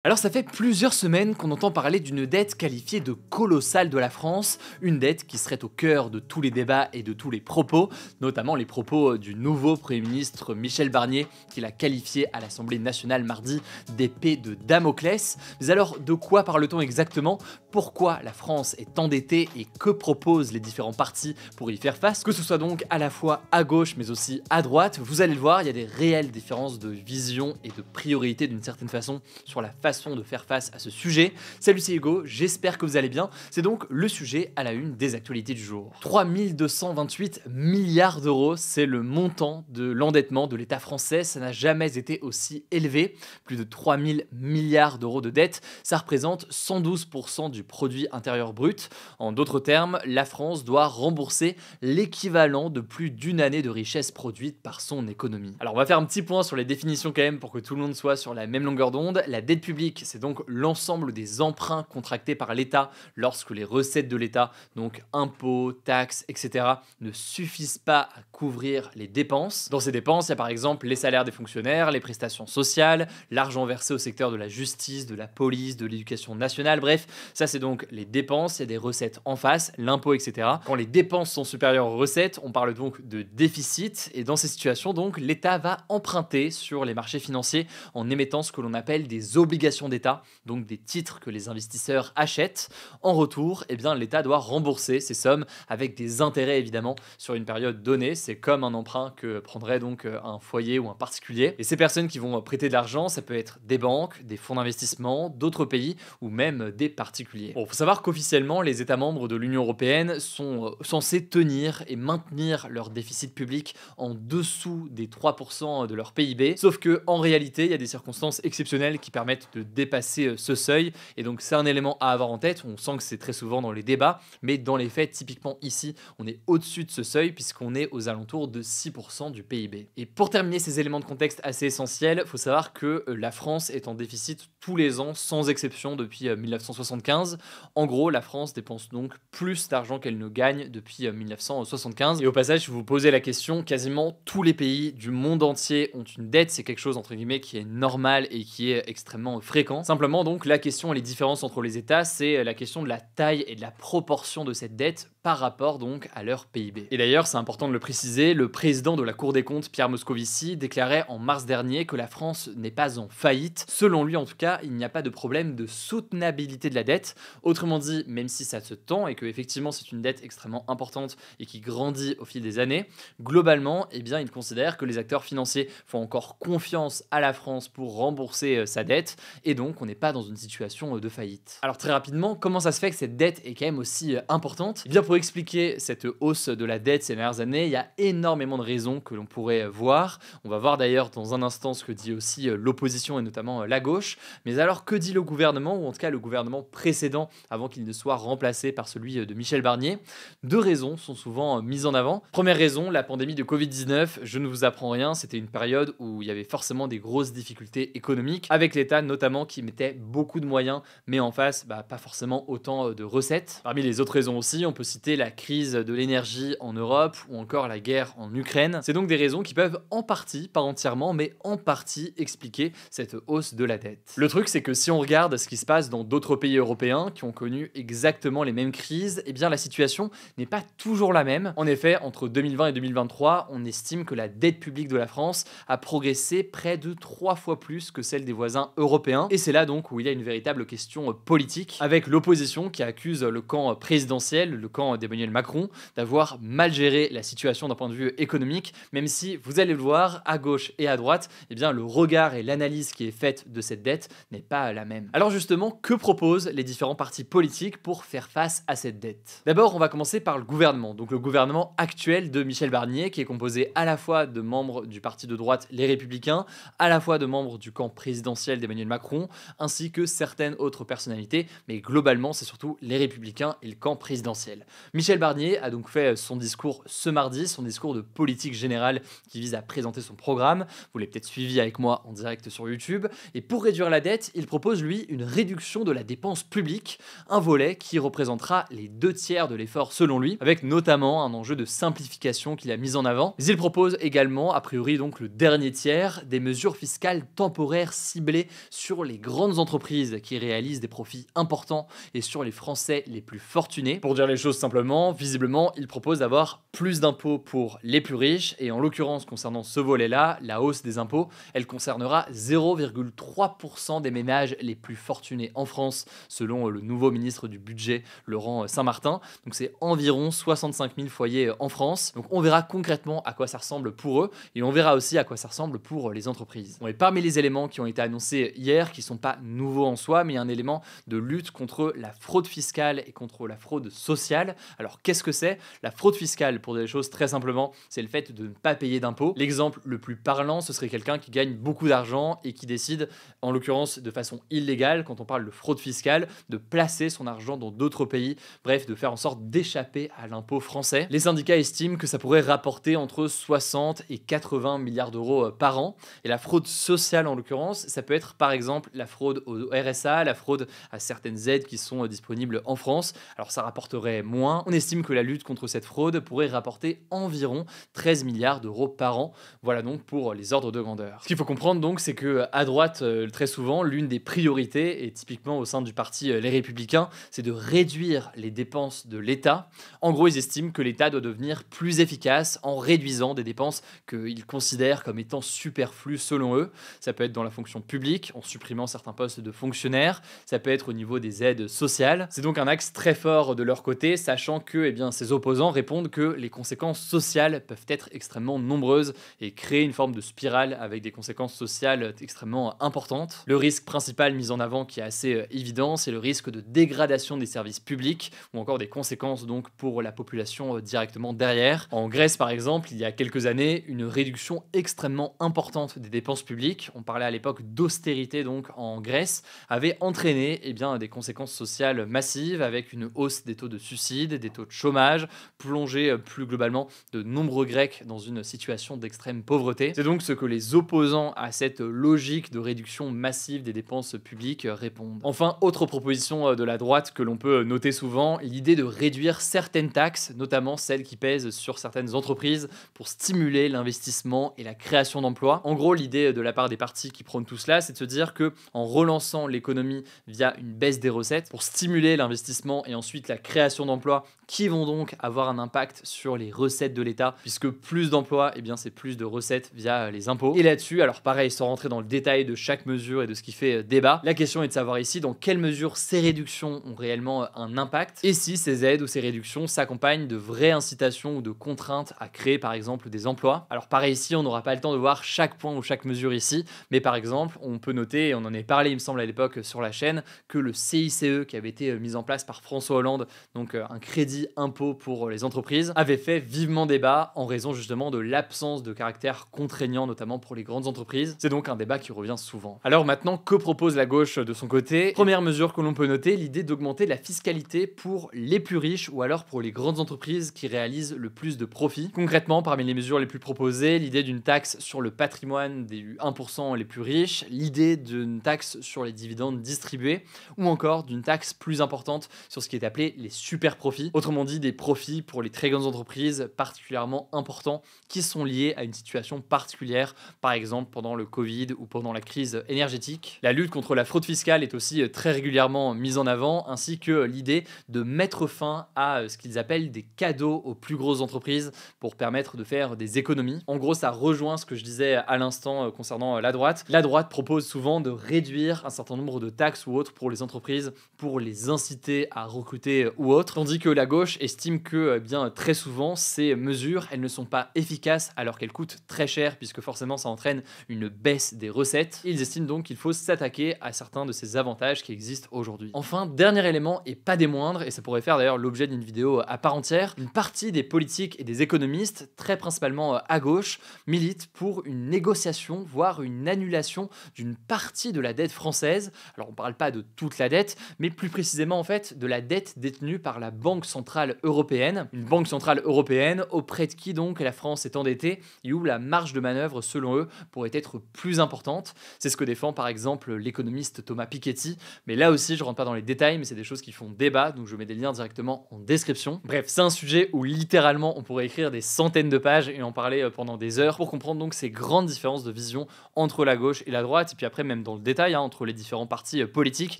Alors ça fait plusieurs semaines qu'on entend parler d'une dette qualifiée de colossale de la France, une dette qui serait au cœur de tous les débats et de tous les propos, notamment les propos du nouveau Premier ministre Michel Barnier, qui l'a qualifié à l'Assemblée nationale mardi d'épée de Damoclès. Mais alors de quoi parle-t-on exactement? Pourquoi la France est endettée et que proposent les différents partis pour y faire face? Que ce soit donc à la fois à gauche mais aussi à droite, vous allez le voir, il y a des réelles différences de vision et de priorité d'une certaine façon sur la façon de faire face à ce sujet. Salut, c'est Hugo, j'espère que vous allez bien. C'est donc le sujet à la une des actualités du jour. 3228 milliards d'euros, c'est le montant de l'endettement de l'État français. Ça n'a jamais été aussi élevé. Plus de 3000 milliards d'euros de dette. Ça représente 112% du produit intérieur brut. En d'autres termes, la France doit rembourser l'équivalent de plus d'une année de richesse produite par son économie. Alors on va faire un petit point sur les définitions quand même pour que tout le monde soit sur la même longueur d'onde. La dette publique, c'est donc l'ensemble des emprunts contractés par l'État lorsque les recettes de l'État, donc impôts, taxes, etc., ne suffisent pas à couvrir les dépenses. Dans ces dépenses, il y a par exemple les salaires des fonctionnaires, les prestations sociales, l'argent versé au secteur de la justice, de la police, de l'éducation nationale, bref, ça c'est donc les dépenses, il y a des recettes en face, l'impôt, etc. Quand les dépenses sont supérieures aux recettes, on parle donc de déficit, et dans ces situations, donc, l'État va emprunter sur les marchés financiers en émettant ce que l'on appelle des obligations d'État, donc des titres que les investisseurs achètent. En retour, eh bien, l'État doit rembourser ces sommes avec des intérêts évidemment sur une période donnée. C'est comme un emprunt que prendrait donc un foyer ou un particulier. Et ces personnes qui vont prêter de l'argent, ça peut être des banques, des fonds d'investissement, d'autres pays ou même des particuliers. Bon, faut savoir qu'officiellement, les États membres de l'Union européenne sont censés tenir et maintenir leur déficit public en dessous des 3% de leur PIB. Sauf que en réalité, il y a des circonstances exceptionnelles qui permettent de dépasser ce seuil, et donc c'est un élément à avoir en tête. On sent que c'est très souvent dans les débats, mais dans les faits, typiquement ici, on est au-dessus de ce seuil puisqu'on est aux alentours de 6% du PIB. Et pour terminer ces éléments de contexte assez essentiels, il faut savoir que la France est en déficit tous les ans, sans exception, depuis 1975. En gros, la France dépense donc plus d'argent qu'elle ne gagne depuis 1975. Et au passage, si vous vous posez la question, quasiment tous les pays du monde entier ont une dette. C'est quelque chose, entre guillemets, qui est normal et qui est extrêmement fréquent. Simplement, donc, la question et les différences entre les États, c'est la question de la taille et de la proportion de cette dette par rapport donc à leur PIB. Et d'ailleurs, c'est important de le préciser, le président de la Cour des comptes, Pierre Moscovici, déclarait en mars dernier que la France n'est pas en faillite. Selon lui, en tout cas, il n'y a pas de problème de soutenabilité de la dette. Autrement dit, même si ça se tend et que effectivement c'est une dette extrêmement importante et qui grandit au fil des années, globalement, eh bien, il considère que les acteurs financiers font encore confiance à la France pour rembourser sa dette, et donc on n'est pas dans une situation de faillite. Alors très rapidement, comment ça se fait que cette dette est quand même aussi importante? Eh bien, pour expliquer cette hausse de la dette ces dernières années, il y a énormément de raisons que l'on pourrait voir. On va voir d'ailleurs dans un instant ce que dit aussi l'opposition et notamment la gauche. Mais alors, que dit le gouvernement, ou en tout cas le gouvernement précédent, avant qu'il ne soit remplacé par celui de Michel Barnier? Deux raisons sont souvent mises en avant. Première raison, la pandémie de Covid-19. Je ne vous apprends rien, c'était une période où il y avait forcément des grosses difficultés économiques, avec l'État notamment qui mettait beaucoup de moyens, mais en face, pas forcément autant de recettes. Parmi les autres raisons aussi, on peut citer la crise de l'énergie en Europe ou encore la guerre en Ukraine. C'est donc des raisons qui peuvent en partie, pas entièrement, mais en partie expliquer cette hausse de la dette. Le truc, c'est que si on regarde ce qui se passe dans d'autres pays européens qui ont connu exactement les mêmes crises, eh bien la situation n'est pas toujours la même. En effet, entre 2020 et 2023, on estime que la dette publique de la France a progressé près de 3 fois plus que celle des voisins européens. Et c'est là donc où il y a une véritable question politique, avec l'opposition qui accuse le camp présidentiel, le camp d'Emmanuel Macron, d'avoir mal géré la situation d'un point de vue économique, même si, vous allez le voir, à gauche et à droite, eh bien, le regard et l'analyse qui est faite de cette dette n'est pas la même. Alors justement, que proposent les différents partis politiques pour faire face à cette dette? D'abord, on va commencer par le gouvernement, donc le gouvernement actuel de Michel Barnier, qui est composé à la fois de membres du parti de droite Les Républicains, à la fois de membres du camp présidentiel d'Emmanuel Macron, ainsi que certaines autres personnalités, mais globalement, c'est surtout Les Républicains et le camp présidentiel. Michel Barnier a donc fait son discours ce mardi, son discours de politique générale qui vise à présenter son programme. Vous l'avez peut-être suivi avec moi en direct sur YouTube. Et pour réduire la dette, il propose lui une réduction de la dépense publique, un volet qui représentera les 2/3 de l'effort selon lui, avec notamment un enjeu de simplification qu'il a mis en avant. Mais il propose également, a priori donc le dernier tiers, des mesures fiscales temporaires ciblées sur les grandes entreprises qui réalisent des profits importants et sur les Français les plus fortunés. Pour dire les choses simplement, visiblement, il propose d'avoir plus d'impôts pour les plus riches et en l'occurrence concernant ce volet-là, la hausse des impôts, elle concernera 0,3% des ménages les plus fortunés en France, selon le nouveau ministre du Budget, Laurent Saint-Martin. Donc c'est environ 65 000 foyers en France. Donc on verra concrètement à quoi ça ressemble pour eux et on verra aussi à quoi ça ressemble pour les entreprises. Bon, et parmi les éléments qui ont été annoncés hier, qui ne sont pas nouveaux en soi, mais il y a un élément de lutte contre la fraude fiscale et contre la fraude sociale. Alors qu'est-ce que c'est? La fraude fiscale, pour des choses très simplement, c'est le fait de ne pas payer d'impôts. L'exemple le plus parlant, ce serait quelqu'un qui gagne beaucoup d'argent et qui décide, en l'occurrence de façon illégale, quand on parle de fraude fiscale, de placer son argent dans d'autres pays, bref, de faire en sorte d'échapper à l'impôt français. Les syndicats estiment que ça pourrait rapporter entre 60 et 80 milliards d'euros par an. Et la fraude sociale, en l'occurrence, ça peut être par exemple la fraude au RSA, la fraude à certaines aides qui sont disponibles en France. Alors ça rapporterait moins. On estime que la lutte contre cette fraude pourrait rapporter environ 13 milliards d'euros par an. Voilà donc pour les ordres de grandeur. Ce qu'il faut comprendre donc, c'est que à droite, très souvent, l'une des priorités, et typiquement au sein du parti Les Républicains, c'est de réduire les dépenses de l'État. En gros, ils estiment que l'État doit devenir plus efficace en réduisant des dépenses qu'ils considèrent comme étant superflues selon eux. Ça peut être dans la fonction publique, en supprimant certains postes de fonctionnaires. Ça peut être au niveau des aides sociales. C'est donc un axe très fort de leur côté, sachant que ces opposants répondent que les conséquences sociales peuvent être extrêmement nombreuses et créer une forme de spirale avec des conséquences sociales extrêmement importantes. Le risque principal mis en avant, qui est assez évident, c'est le risque de dégradation des services publics ou encore des conséquences donc pour la population directement derrière. En Grèce par exemple, il y a quelques années, une réduction extrêmement importante des dépenses publiques, on parlait à l'époque d'austérité donc en Grèce, avait entraîné des conséquences sociales massives avec une hausse des taux de suicide, des taux de chômage, plongé plus globalement de nombreux Grecs dans une situation d'extrême pauvreté. C'est donc ce que les opposants à cette logique de réduction massive des dépenses publiques répondent. Enfin, autre proposition de la droite que l'on peut noter souvent, l'idée de réduire certaines taxes, notamment celles qui pèsent sur certaines entreprises, pour stimuler l'investissement et la création d'emplois. En gros, l'idée de la part des partis qui prônent tout cela, c'est de se dire que en relançant l'économie via une baisse des recettes, pour stimuler l'investissement et ensuite la création d'emplois qui vont donc avoir un impact sur les recettes de l'État, puisque plus d'emplois, c'est plus de recettes via les impôts. Et là-dessus, alors pareil, sans rentrer dans le détail de chaque mesure et de ce qui fait débat, la question est de savoir ici dans quelle mesure ces réductions ont réellement un impact et si ces aides ou ces réductions s'accompagnent de vraies incitations ou de contraintes à créer par exemple des emplois. Alors pareil ici, on n'aura pas le temps de voir chaque point ou chaque mesure ici, mais par exemple, on peut noter, et on en est parlé il me semble à l'époque sur la chaîne, que le CICE qui avait été mis en place par François Hollande, donc un crédit impôt pour les entreprises, avait fait vivement débat en raison justement de l'absence de caractère contraignant, notamment pour les grandes entreprises. C'est donc un débat qui revient souvent. Alors maintenant, que propose la gauche de son côté? Première mesure que l'on peut noter, l'idée d'augmenter la fiscalité pour les plus riches ou alors pour les grandes entreprises qui réalisent le plus de profits. Concrètement, parmi les mesures les plus proposées, l'idée d'une taxe sur le patrimoine des 1% les plus riches, l'idée d'une taxe sur les dividendes distribués ou encore d'une taxe plus importante sur ce qui est appelé les super profits. Autrement dit, des profits pour les très grandes entreprises particulièrement importants qui sont liés à une situation particulière, par exemple pendant le Covid ou pendant la crise énergétique. La lutte contre la fraude fiscale est aussi très régulièrement mise en avant, ainsi que l'idée de mettre fin à ce qu'ils appellent des cadeaux aux plus grosses entreprises pour permettre de faire des économies. En gros, ça rejoint ce que je disais à l'instant concernant la droite. La droite propose souvent de réduire un certain nombre de taxes ou autres pour les entreprises pour les inciter à recruter ou autres, tandis que la gauche estime que très souvent ces mesures, elles ne sont pas efficaces alors qu'elles coûtent très cher puisque forcément ça entraîne une baisse des recettes. Ils estiment donc qu'il faut s'attaquer à certains de ces avantages qui existent aujourd'hui. Enfin, dernier élément et pas des moindres, et ça pourrait faire d'ailleurs l'objet d'une vidéo à part entière, une partie des politiques et des économistes, très principalement à gauche, militent pour une négociation, voire une annulation d'une partie de la dette française. Alors on parle pas de toute la dette, mais plus précisément en fait de la dette détenue par la Banque banque centrale européenne. Une banque centrale européenne auprès de qui donc la France est endettée et où la marge de manœuvre, selon eux, pourrait être plus importante. C'est ce que défend par exemple l'économiste Thomas Piketty. Mais là aussi, je rentre pas dans les détails, mais c'est des choses qui font débat, donc je mets des liens directement en description. Bref, c'est un sujet où littéralement on pourrait écrire des centaines de pages et en parler pendant des heures pour comprendre donc ces grandes différences de vision entre la gauche et la droite, et puis après même dans le détail, entre les différents partis politiques.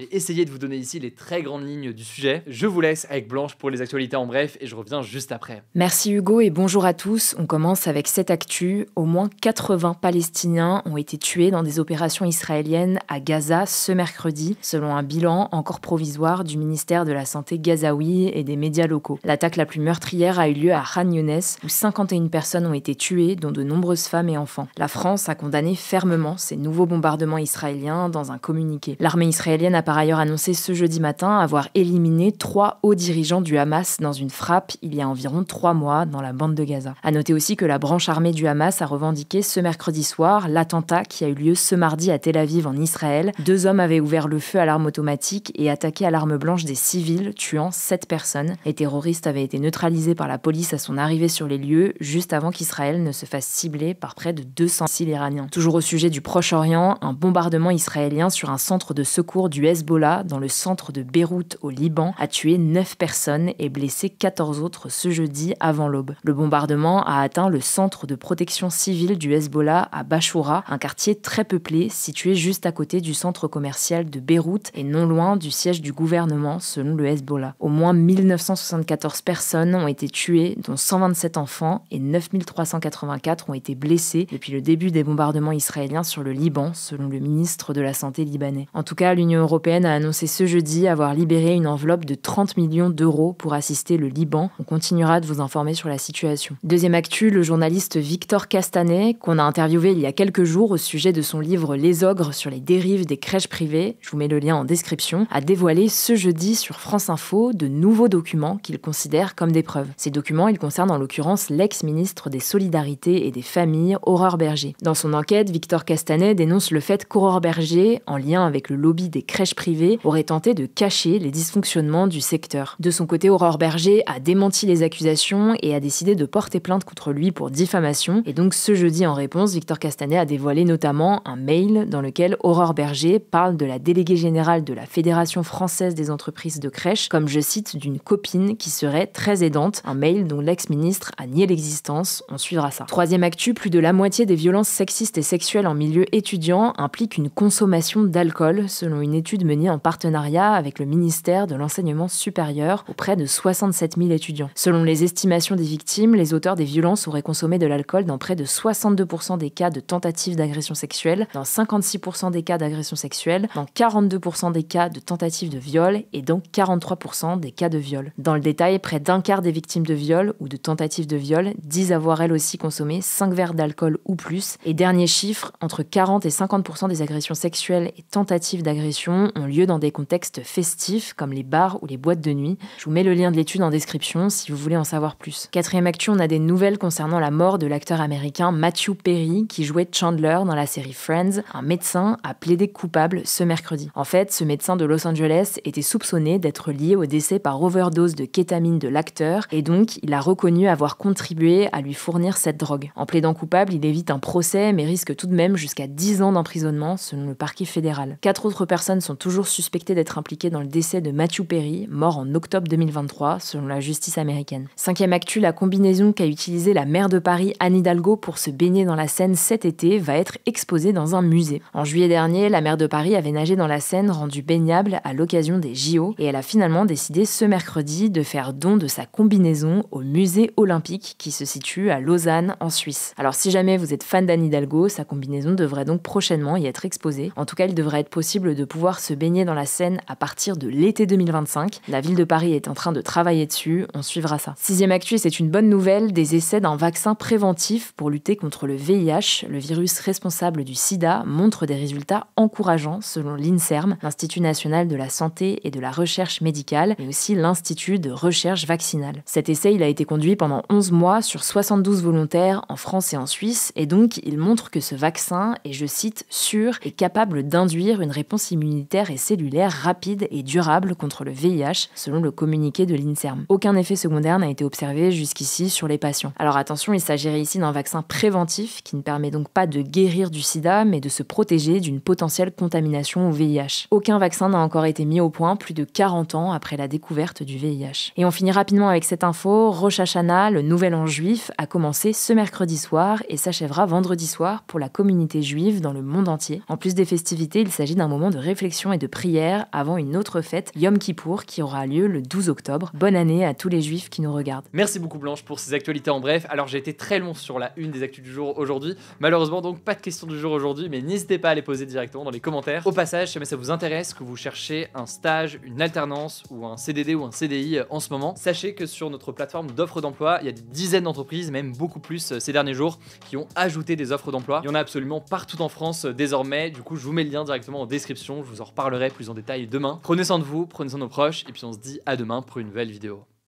J'ai essayé de vous donner ici les très grandes lignes du sujet. Je vous laisse avec Blanche pour les actualités en bref et je reviens juste après. Merci Hugo et bonjour à tous. On commence avec cette actu. Au moins 80 Palestiniens ont été tués dans des opérations israéliennes à Gaza ce mercredi, selon un bilan encore provisoire du ministère de la Santé gazaoui et des médias locaux. L'attaque la plus meurtrière a eu lieu à Khan Younes, où 51 personnes ont été tuées, dont de nombreuses femmes et enfants. La France a condamné fermement ces nouveaux bombardements israéliens dans un communiqué. L'armée israélienne a par ailleurs annoncé ce jeudi matin avoir éliminé 3 hauts dirigeants du Hamas dans une frappe il y a environ 3 mois dans la bande de Gaza. A noter aussi que la branche armée du Hamas a revendiqué ce mercredi soir l'attentat qui a eu lieu ce mardi à Tel Aviv en Israël. 2 hommes avaient ouvert le feu à l'arme automatique et attaqué à l'arme blanche des civils, tuant 7 personnes. Les terroristes avaient été neutralisés par la police à son arrivée sur les lieux, juste avant qu'Israël ne se fasse cibler par près de 200 missiles iraniens. Toujours au sujet du Proche-Orient, un bombardement israélien sur un centre de secours du Hezbollah dans le centre de Beyrouth au Liban a tué 9 personnes et blessé 14 autres ce jeudi avant l'aube. Le bombardement a atteint le centre de protection civile du Hezbollah à Bachoura, un quartier très peuplé situé juste à côté du centre commercial de Beyrouth et non loin du siège du gouvernement selon le Hezbollah. Au moins 1974 personnes ont été tuées, dont 127 enfants, et 9384 ont été blessés depuis le début des bombardements israéliens sur le Liban, selon le ministre de la Santé libanais. En tout cas, l'Union européenne a annoncé ce jeudi avoir libéré une enveloppe de 30 millions d'euros pour assister le Liban. On continuera de vous informer sur la situation. Deuxième actu, le journaliste Victor Castanet, qu'on a interviewé il y a quelques jours au sujet de son livre Les Ogres sur les dérives des crèches privées, je vous mets le lien en description, a dévoilé ce jeudi sur France Info de nouveaux documents qu'il considère comme des preuves. Ces documents, ils concernent en l'occurrence l'ex-ministre des Solidarités et des Familles, Aurore Bergé. Dans son enquête, Victor Castanet dénonce le fait qu'Aurore Bergé, en lien avec le lobby des crèches privées, aurait tenté de cacher les dysfonctionnements du secteur. De son côté, Aurore Bergé a démenti les accusations et a décidé de porter plainte contre lui pour diffamation. Et donc ce jeudi, en réponse, Victor Castanet a dévoilé notamment un mail dans lequel Aurore Bergé parle de la déléguée générale de la Fédération française des entreprises de crèches comme, je cite, d'une copine qui serait très aidante, un mail dont l'ex-ministre a nié l'existence. On suivra ça. Troisième actu, plus de la moitié des violences sexistes et sexuelles en milieu étudiant impliquent une consommation d'alcool, selon une étude menée en partenariat avec le ministère de l'Enseignement supérieur auprès de 67 000 étudiants. Selon les estimations des victimes, les auteurs des violences auraient consommé de l'alcool dans près de 62% des cas de tentatives d'agression sexuelle, dans 56% des cas d'agression sexuelle, dans 42% des cas de tentatives de viol et dans 43% des cas de viol. Dans le détail, près d'un quart des victimes de viol ou de tentatives de viol disent avoir elles aussi consommé 5 verres d'alcool ou plus. Et dernier chiffre, entre 40 et 50% des agressions sexuelles et tentatives d'agression ont lieu dans des contextes festifs comme les bars ou les boîtes de nuit. Je vous mets le lien de l'étude en description si vous voulez en savoir plus. Quatrième actu, on a des nouvelles concernant la mort de l'acteur américain Matthew Perry qui jouait Chandler dans la série Friends. Un médecin a plaidé coupable ce mercredi. En fait, ce médecin de Los Angeles était soupçonné d'être lié au décès par overdose de kétamine de l'acteur et donc il a reconnu avoir contribué à lui fournir cette drogue. En plaidant coupable, il évite un procès mais risque tout de même jusqu'à 10 ans d'emprisonnement selon le parquet fédéral. 4 autres personnes sont toujours suspectées d'être impliquées dans le décès de Matthew Perry, mort en octobre 2023 selon la justice américaine. Cinquième actu, la combinaison qu'a utilisée la maire de Paris Anne Hidalgo pour se baigner dans la Seine cet été va être exposée dans un musée. En juillet dernier, la maire de Paris avait nagé dans la Seine rendue baignable à l'occasion des JO et elle a finalement décidé ce mercredi de faire don de sa combinaison au musée olympique qui se situe à Lausanne en Suisse. Alors si jamais vous êtes fan d'Anne Hidalgo, sa combinaison devrait donc prochainement y être exposée. En tout cas, il devrait être possible de pouvoir se baigner dans la Seine à partir de l'été 2025. La ville de Paris est en train de travailler dessus, on suivra ça. Sixième actu, c'est une bonne nouvelle, des essais d'un vaccin préventif pour lutter contre le VIH, le virus responsable du sida, montrent des résultats encourageants selon l'INSERM, l'Institut national de la santé et de la recherche médicale, et aussi l'Institut de recherche vaccinale. Cet essai, il a été conduit pendant 11 mois sur 72 volontaires en France et en Suisse, et donc il montre que ce vaccin est, je cite, sûr et capable d'induire une réponse immunitaire et cellulaire rapide et durable contre le VIH, selon le communiqué communiqué de l'INSERM. Aucun effet secondaire n'a été observé jusqu'ici sur les patients. Alors attention, il s'agirait ici d'un vaccin préventif qui ne permet donc pas de guérir du sida, mais de se protéger d'une potentielle contamination au VIH. Aucun vaccin n'a encore été mis au point plus de 40 ans après la découverte du VIH. Et on finit rapidement avec cette info, Rosh Hashanah, le nouvel an juif, a commencé ce mercredi soir et s'achèvera vendredi soir pour la communauté juive dans le monde entier. En plus des festivités, il s'agit d'un moment de réflexion et de prière avant une autre fête, Yom Kippour, qui aura lieu le 12 octobre. Bonne année à tous les juifs qui nous regardent. Merci beaucoup Blanche pour ces actualités en bref. Alors j'ai été très long sur la une des actus du jour aujourd'hui. Malheureusement donc pas de questions du jour aujourd'hui, mais n'hésitez pas à les poser directement dans les commentaires. Au passage, si jamais ça vous intéresse, que vous cherchez un stage, une alternance ou un CDD ou un CDI en ce moment, sachez que sur notre plateforme d'offres d'emploi, il y a des dizaines d'entreprises, même beaucoup plus ces derniers jours, qui ont ajouté des offres d'emploi. Il y en a absolument partout en France désormais. Du coup, je vous mets le lien directement en description. Je vous en reparlerai plus en détail demain. Prenez soin de vous, prenez soin de nos proches, et puis on se dit à demain pour une nouvelle vidéo.